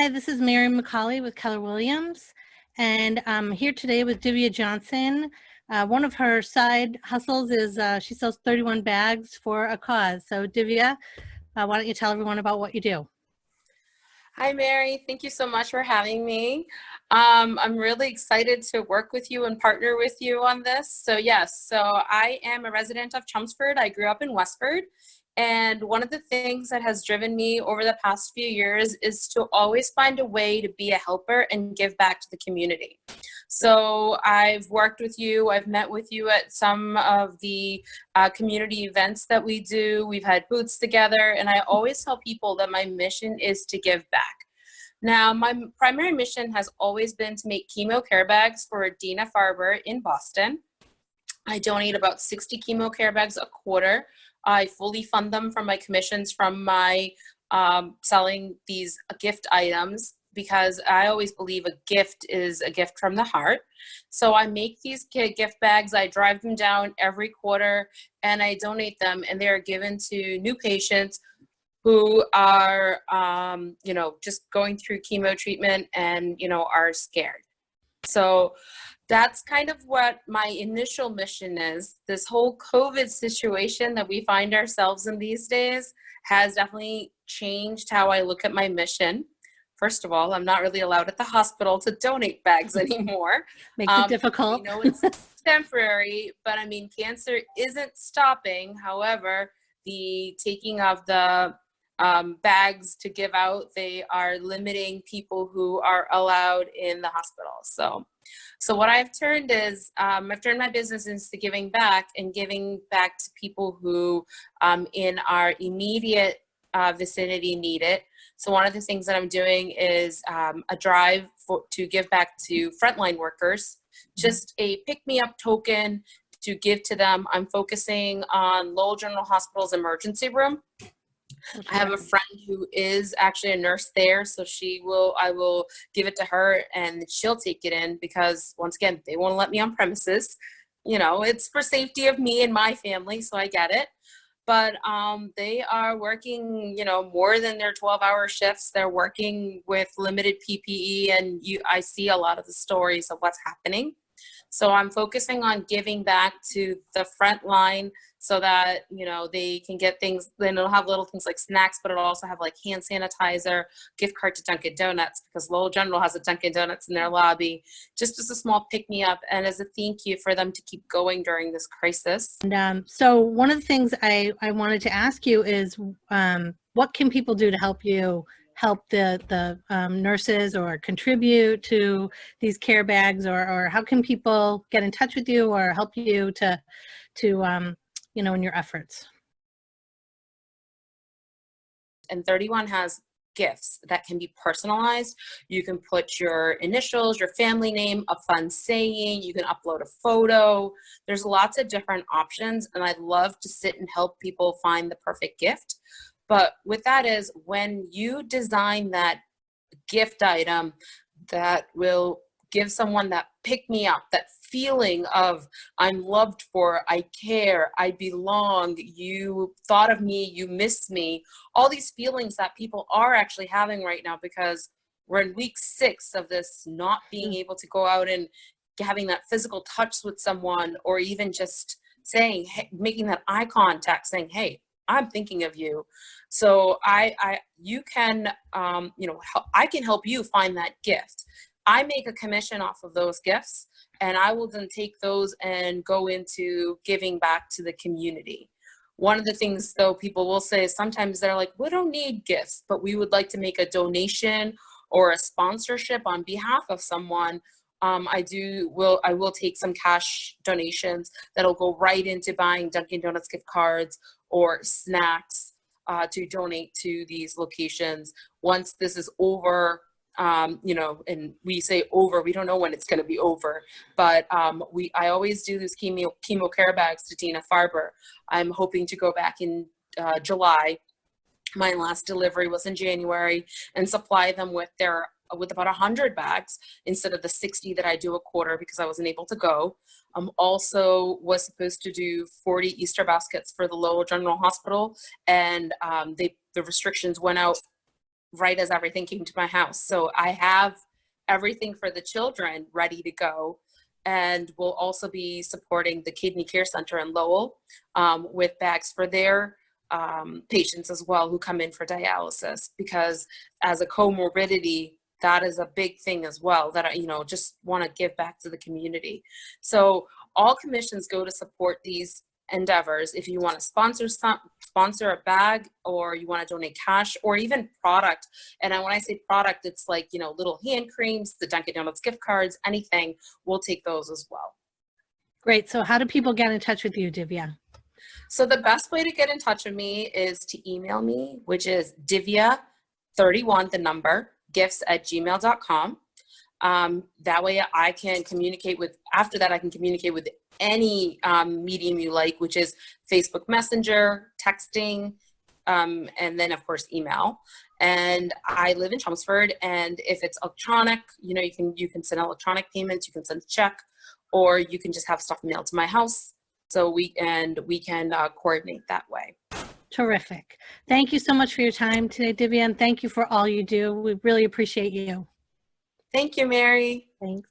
Hi, this is Mary McCauley with Keller Williams, and I'm here today with Divya Johnson. One of her side hustles is she sells 31 bags for a cause. So Divya, why don't you tell everyone about what you do? Hi, Mary. Thank you so much for having me. I'm really excited to work with you and partner with you on this. So yes, so I am a resident of Chelmsford. I grew up in Westford. And one of the things that has driven me over the past few years is to always find a way to be a helper and give back to the community. So I've worked with you, I've met with you at some of the community events that we do. We've had booths together, and I always tell people that my mission is to give back. Now, my primary mission has always been to make chemo care bags for Dana Farber in Boston. I donate about 60 chemo care bags a quarter. I fully fund them from my commissions from my selling these gift items, because I always believe a gift is a gift from the heart. So I make these gift bags, I drive them down every quarter, and I donate them, and they are given to new patients who are, just going through chemo treatment and, are scared. So that's kind of what my initial mission is. This whole COVID situation that we find ourselves in these days has definitely changed how I look at my mission. First of all, I'm not really allowed at the hospital to donate bags anymore. Makes it difficult. We know it's temporary, but I mean, cancer isn't stopping. However, the taking of the bags to give out, they are limiting people who are allowed in the hospital. So what I've turned is, I've turned my business into giving back, and giving back to people who in our immediate vicinity need it. So one of the things that I'm doing is a drive to give back to frontline workers, just a pick-me-up token to give to them. I'm focusing on Lowell General Hospital's emergency room. I have a friend who is actually a nurse there, so I will give it to her and she'll take it in, because once again, they won't let me on premises. It's for safety of me and my family, so I get it. But they are working, more than their 12-hour shifts. They're working with limited PPE, and I see a lot of the stories of what's happening. So I'm focusing on giving back to the front line, so that, they can get things. Then it'll have little things like snacks, but it'll also have like hand sanitizer, gift card to Dunkin' Donuts, because Lowell General has a Dunkin' Donuts in their lobby, just as a small pick-me-up and as a thank you for them to keep going during this crisis. And so one of the things I wanted to ask you is, what can people do to help you help the nurses, or contribute to these care bags, or how can people get in touch with you or help you to in your efforts? And 31 has gifts that can be personalized. You can put your initials, your family name, a fun saying, you can upload a photo. There's lots of different options, and I'd love to sit and help people find the perfect gift. But with that is, when you design that gift item that will give someone that pick me up, that feeling of I'm loved for, I care, I belong, you thought of me, you miss me, all these feelings that people are actually having right now, because we're in week 6 of this not being able to go out and having that physical touch with someone, or even just saying, hey, making that eye contact, saying, hey, I'm thinking of you. So you can, I can help you find that gift. I make a commission off of those gifts, and I will then take those and go into giving back to the community. One of the things, though, people will say is sometimes they're like, we don't need gifts, but we would like to make a donation or a sponsorship on behalf of someone. I will take some cash donations that'll go right into buying Dunkin' Donuts gift cards or snacks to donate to these locations. Once this is over, and we say over, we don't know when it's going to be over, but I always do these chemo care bags to Dana Farber. I'm hoping to go back in July. My last delivery was in January, and supply them with about 100 bags instead of the 60 that I do a quarter, because I wasn't able to go. Also was supposed to do 40 Easter baskets for the Lowell General Hospital, and the restrictions went out right as everything came to my house. So I have everything for the children ready to go. And we'll also be supporting the Kidney Care Center in Lowell with bags for their patients as well who come in for dialysis, because as a comorbidity, that is a big thing as well that I, just want to give back to the community. So all commissions go to support these endeavors. If you want to sponsor a bag, or you want to donate cash, or even product. And when I say product, it's like, little hand creams, the Dunkin' Donuts gift cards, anything, we'll take those as well. Great. So how do people get in touch with you, Divya? So the best way to get in touch with me is to email me, which is Divya31, the number, gifts@gmail.com. That way I can communicate with, after that I can communicate with any medium you like, which is Facebook Messenger, texting, and then of course email. And I live in Chelmsford, and if it's electronic, you can send electronic payments, you can send a check, or you can just have stuff mailed to my house. So we can coordinate that way. Terrific. Thank you so much for your time today, Divya, and thank you for all you do. We really appreciate you. Thank you, Mary. Thanks.